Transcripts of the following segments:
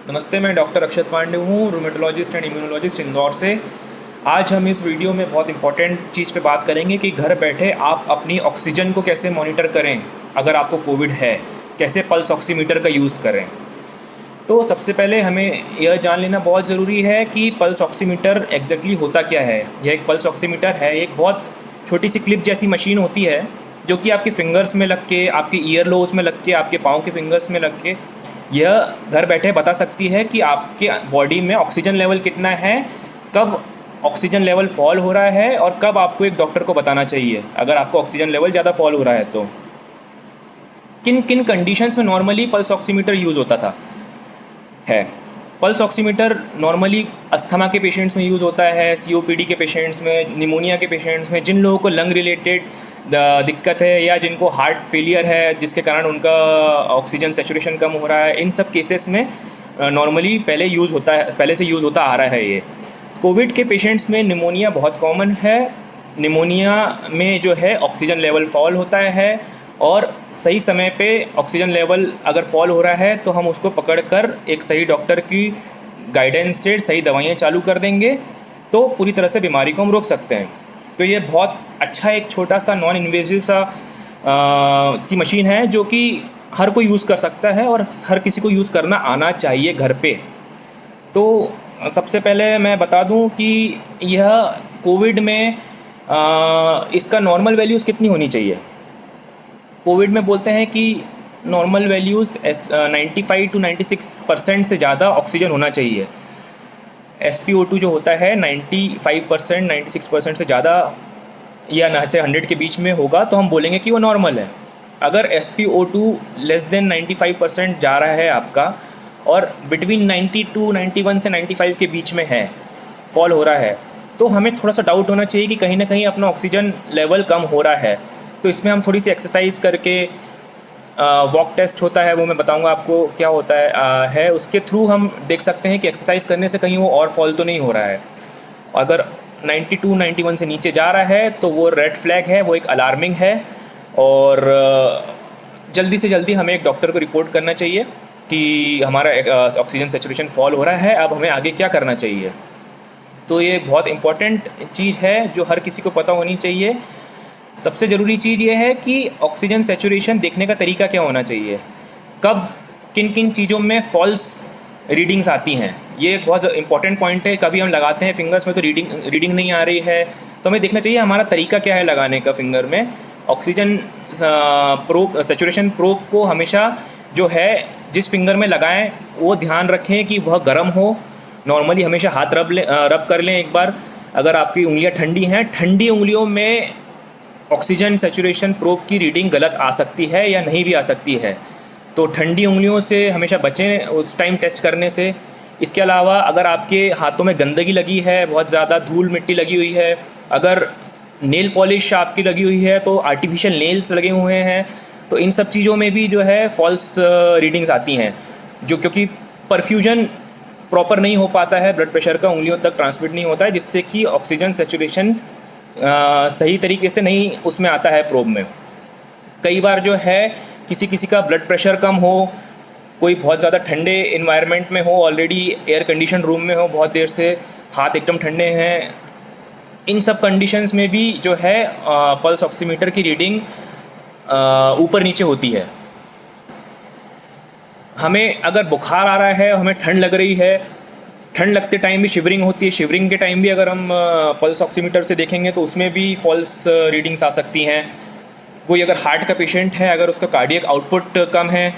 नमस्ते, मैं डॉक्टर अक्षत पांडे हूँ, रूमेटोलॉजिस्ट एंड इम्यूनोलॉजिस्ट इंदौर से। आज हम इस वीडियो में बहुत इंपॉर्टेंट चीज़ पे बात करेंगे कि घर बैठे आप अपनी ऑक्सीजन को कैसे मॉनिटर करें। अगर आपको कोविड है, कैसे पल्स ऑक्सीमीटर का यूज़ करें। तो सबसे पहले हमें यह जान लेना बहुत ज़रूरी है कि पल्स ऑक्सीमीटर एग्जैक्टली होता क्या है। यह एक पल्स ऑक्सीमीटर है, एक बहुत छोटी सी क्लिप जैसी मशीन होती है जो कि आपके फिंगर्स में लग के, आपके ईयर लोब्स में लग के, आपके पाँव के फिंगर्स में लग के यह घर बैठे बता सकती है कि आपके बॉडी में ऑक्सीजन लेवल कितना है, कब ऑक्सीजन लेवल फॉल हो रहा है और कब आपको एक डॉक्टर को बताना चाहिए अगर आपको ऑक्सीजन लेवल ज़्यादा फॉल हो रहा है। तो किन किन कंडीशंस में नॉर्मली पल्स ऑक्सीमीटर यूज़ होता था है। पल्स ऑक्सीमीटर नॉर्मली अस्थमा के पेशेंट्स में यूज़ होता है, सीओपीडी के पेशेंट्स में, निमोनिया के पेशेंट्स में, जिन लोगों को लंग रिलेटेड दिक्कत है या जिनको हार्ट फेलियर है जिसके कारण उनका ऑक्सीजन सेचुरेशन कम हो रहा है, इन सब केसेस में नॉर्मली पहले से यूज़ होता आ रहा है। ये कोविड के पेशेंट्स में निमोनिया बहुत कॉमन है। निमोनिया में जो है ऑक्सीजन लेवल फॉल होता है और सही समय पे ऑक्सीजन लेवल अगर फॉल हो रहा है तो हम उसको पकड़कर एक सही डॉक्टर की गाइडेंस से सही दवाइयाँ चालू कर देंगे तो पूरी तरह से बीमारी को हम रोक सकते हैं। तो ये बहुत अच्छा एक छोटा सा नॉन इन्वेजिव सी मशीन है जो कि हर कोई यूज़ कर सकता है और हर किसी को यूज़ करना आना चाहिए घर पे। तो सबसे पहले मैं बता दूं कि यह कोविड में इसका नॉर्मल वैल्यूज़ कितनी होनी चाहिए। कोविड में बोलते हैं कि नॉर्मल वैल्यूज़ 95 to 96% से ज़्यादा ऑक्सीजन होना चाहिए। SpO2 जो होता है 95% 96% से ज़्यादा या ना से 100 के बीच में होगा तो हम बोलेंगे कि वो नॉर्मल है। अगर SpO2 लेस देन 95% जा रहा है आपका और बिटवीन 92 91 से 95 के बीच में है, फॉल हो रहा है, तो हमें थोड़ा सा डाउट होना चाहिए कि कहीं ना कहीं अपना ऑक्सीजन लेवल कम हो रहा है। तो इसमें हम थोड़ी सी एक्सरसाइज करके वॉक टेस्ट होता है, वो मैं बताऊंगा आपको क्या होता है उसके थ्रू हम देख सकते हैं कि एक्सरसाइज करने से कहीं वो और फॉल तो नहीं हो रहा है। अगर 92 91 से नीचे जा रहा है तो वो रेड फ्लैग है, वो एक अलार्मिंग है और जल्दी से जल्दी हमें एक डॉक्टर को रिपोर्ट करना चाहिए कि हमारा ऑक्सीजन सेचुरेशन फॉल हो रहा है, अब हमें आगे क्या करना चाहिए। तो ये बहुत इम्पॉर्टेंट चीज़ है जो हर किसी को पता होनी चाहिए। सबसे ज़रूरी चीज़ ये है कि ऑक्सीजन सेचुरेशन देखने का तरीका क्या होना चाहिए, कब किन किन चीज़ों में फॉल्स रीडिंग्स आती हैं। ये एक बहुत इंपॉर्टेंट पॉइंट है। कभी हम लगाते हैं फिंगर्स में तो रीडिंग नहीं आ रही है, तो हमें देखना चाहिए हमारा तरीका क्या है लगाने का फिंगर में। ऑक्सीजन प्रोब सेचुरेशन प्रोब को हमेशा जो है जिस फिंगर में लगाएं वो ध्यान रखें कि वह गर्म हो। नॉर्मली हमेशा हाथ रब कर लें एक बार। अगर आपकी उंगलियां ठंडी हैं, ठंडी उंगलियों में ऑक्सीजन सेचुरेशन प्रोब की रीडिंग गलत आ सकती है या नहीं भी आ सकती है, तो ठंडी उंगलियों से हमेशा बचें उस टाइम टेस्ट करने से। इसके अलावा अगर आपके हाथों में गंदगी लगी है, बहुत ज़्यादा धूल मिट्टी लगी हुई है, अगर नेल पॉलिश आपकी लगी हुई है तो आर्टिफिशियल नेल्स लगे हुए हैं, तो इन सब चीज़ों में भी जो है फॉल्स रीडिंग्स आती हैं, जो क्योंकि परफ्यूजन प्रॉपर नहीं हो पाता है, ब्लड प्रेशर का उंगलियों तक ट्रांसमिट नहीं होता है, जिससे कि ऑक्सीजन सेचुरेशन सही तरीके से नहीं उसमें आता है प्रोब में। कई बार जो है किसी किसी का ब्लड प्रेशर कम हो, कोई बहुत ज़्यादा ठंडे इन्वायरमेंट में हो, ऑलरेडी एयर कंडीशन रूम में हो, बहुत देर से हाथ एकदम ठंडे हैं, इन सब कंडीशंस में भी जो है पल्स ऑक्सीमीटर की रीडिंग ऊपर नीचे होती है। हमें अगर बुखार आ रहा है, हमें ठंड लग रही है, ठंड लगते टाइम भी शिवरिंग होती है, शिवरिंग के टाइम भी अगर हम पल्स ऑक्सीमीटर से देखेंगे तो उसमें भी फॉल्स रीडिंग्स आ सकती हैं। कोई अगर हार्ट का पेशेंट है, अगर उसका कार्डियक आउटपुट कम है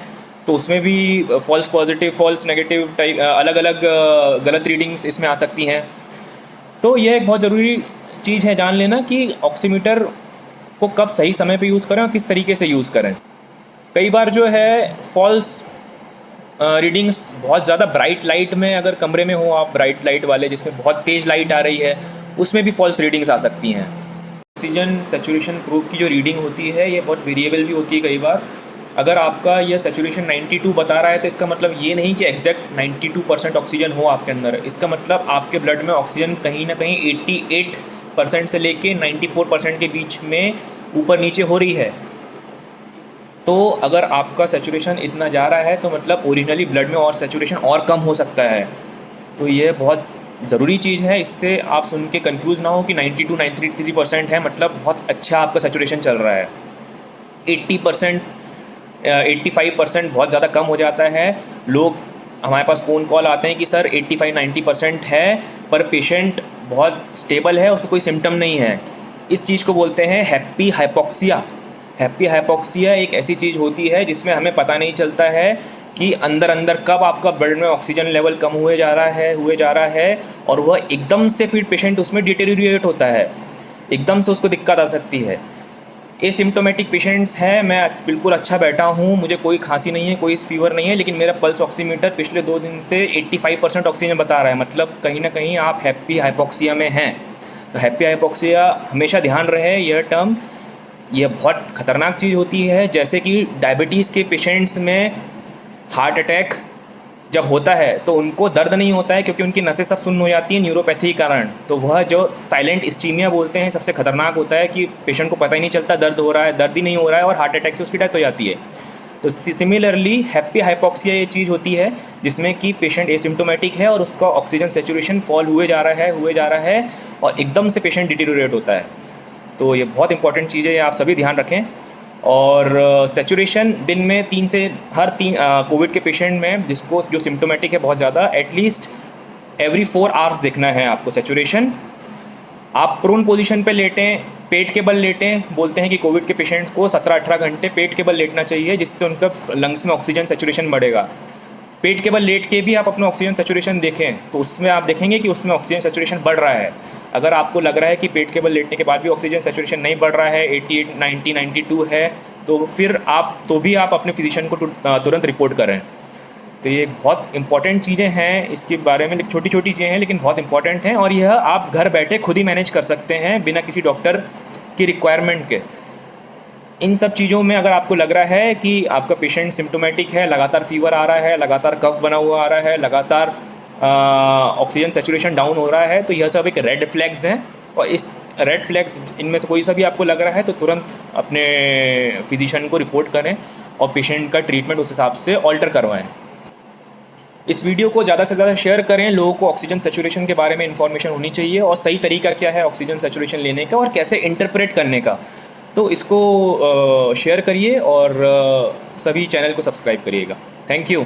तो उसमें भी false positive, false negative type अलग अलग गलत रीडिंग्स इसमें आ सकती हैं। तो यह एक बहुत ज़रूरी चीज़ है जान लेना कि ऑक्सीमीटर को कब सही समय पे यूज़ करें और किस तरीके से यूज़ करें। कई बार जो है फॉल्स रीडिंग्स बहुत ज़्यादा ब्राइट लाइट में, अगर कमरे में हो आप ब्राइट लाइट वाले जिसमें बहुत तेज़ लाइट आ रही है, उसमें भी फॉल्स रीडिंग्स आ सकती हैं। ऑक्सीजन सेचुरेशन प्रोब की जो रीडिंग होती है ये बहुत वेरिएबल भी होती है। कई बार अगर आपका यह सेचुरेशन 92 बता रहा है तो इसका मतलब ये नहीं कि एग्जैक्ट 92% ऑक्सीजन हो आपके अंदर। इसका मतलब आपके ब्लड में ऑक्सीजन कहीं ना कहीं 88% से लेके 94% के बीच में ऊपर नीचे हो रही है। तो अगर आपका सैचुरेशन इतना जा रहा है तो मतलब ओरिजिनली ब्लड में और सैचुरेशन और कम हो सकता है। तो ये बहुत ज़रूरी चीज़ है, इससे आप सुन के कंफ्यूज ना हो कि 92-93% है मतलब बहुत अच्छा आपका सैचुरेशन चल रहा है। 80% 85% बहुत ज़्यादा कम हो जाता है। लोग हमारे पास फ़ोन कॉल आते हैं कि सर 85-90% है पर पेशेंट बहुत स्टेबल है, उसको कोई सिम्टम नहीं है। इस चीज़ को बोलते हैं हैप्पी हाइपोक्सिया। हैप्पी हाइपोक्सिया एक ऐसी चीज़ होती है जिसमें हमें पता नहीं चलता है कि अंदर अंदर कब आपका ब्लड में ऑक्सीजन लेवल कम हुए जा रहा है और वह एकदम से फिर पेशेंट उसमें डिटेरियोरेट होता है, एकदम से उसको दिक्कत आ सकती है। एसिम्टोमेटिक पेशेंट्स हैं, मैं बिल्कुल अच्छा बैठा हूँ, मुझे कोई खांसी नहीं है, कोई फीवर नहीं है, लेकिन मेरा पल्स ऑक्सीमीटर पिछले 2 दिन से 85% ऑक्सीजन बता रहा है, मतलब कहीं ना कहीं आप हैप्पी हाइपोक्सिया में हैं। तो हैप्पी हाइपोक्सिया हमेशा ध्यान रहे, यह टर्म यह बहुत ख़तरनाक चीज़ होती है। जैसे कि डायबिटीज़ के पेशेंट्स में हार्ट अटैक जब होता है तो उनको दर्द नहीं होता है क्योंकि उनकी नसें सब सुन्न हो जाती हैं न्यूरोपैथी के कारण। तो वह जो साइलेंट इस्कीमिया बोलते हैं सबसे खतरनाक होता है कि पेशेंट को पता ही नहीं चलता दर्द हो रहा है, दर्द ही नहीं हो रहा है और हार्ट अटैक से उसकी डेथ हो जाती है। तो सिमिलरली हैप्पी हाइपोक्सिया ये चीज़ होती है जिसमें कि पेशेंट एसिम्टोमेटिक है और उसका ऑक्सीजन सैचुरेशन फॉल हुए जा रहा है और एकदम से पेशेंट डिटेरियोरेट होता है। तो ये बहुत इंपॉर्टेंट चीज़ है, ये आप सभी ध्यान रखें। और सैचुरेशन दिन में 3 से हर 3 कोविड के पेशेंट में जिसको जो सिम्टोमेटिक है बहुत ज़्यादा, एटलीस्ट एवरी 4 आवर्स देखना है आपको सैचुरेशन। आप प्रोन पोजीशन पे लेटें, पेट के बल लेटें। बोलते हैं कि कोविड के पेशेंट्स को 17-18 घंटे पेट के बल लेटना चाहिए जिससे उनका लंग्स में ऑक्सीजन सैचुरेशन बढ़ेगा। पेट के बल लेट के भी आप अपना ऑक्सीजन सैचुरेशन देखें तो उसमें आप देखेंगे कि उसमें ऑक्सीजन सैचुरेशन बढ़ रहा है। अगर आपको लग रहा है कि पेट के बल लेटने के बाद भी ऑक्सीजन सैचुरेशन नहीं बढ़ रहा है, 88, 90, 92 है, तो फिर आप अपने फिजिशियन को तुरंत रिपोर्ट करें। तो ये बहुत इंपॉर्टेंट चीज़ें हैं, इसके बारे में छोटी छोटी चीज़ें हैं लेकिन बहुत इंपॉर्टेंट हैं और यह आप घर बैठे खुद ही मैनेज कर सकते हैं बिना किसी डॉक्टर की रिक्वायरमेंट के। इन सब चीज़ों में अगर आपको लग रहा है कि आपका पेशेंट सिम्टोमेटिक है, लगातार फीवर आ रहा है, लगातार कफ बना हुआ आ रहा है, लगातार ऑक्सीजन सैचुरेशन डाउन हो रहा है, तो यह सब एक रेड फ्लैग्स हैं। और इस रेड फ्लैग्स इनमें से कोई सा भी आपको लग रहा है तो तुरंत अपने फिजिशियन को रिपोर्ट करें और पेशेंट का ट्रीटमेंट उस हिसाब से ऑल्टर करवाएं। इस वीडियो को ज़्यादा से ज़्यादा शेयर करें, लोगों को ऑक्सीजन सैचुरेशन के बारे में इन्फॉर्मेशन होनी चाहिए और सही तरीका क्या है ऑक्सीजन सैचुरेशन लेने का और कैसे इंटरप्रेट करने का। तो इसको शेयर करिए और सभी चैनल को सब्सक्राइब करिएगा। Thank you.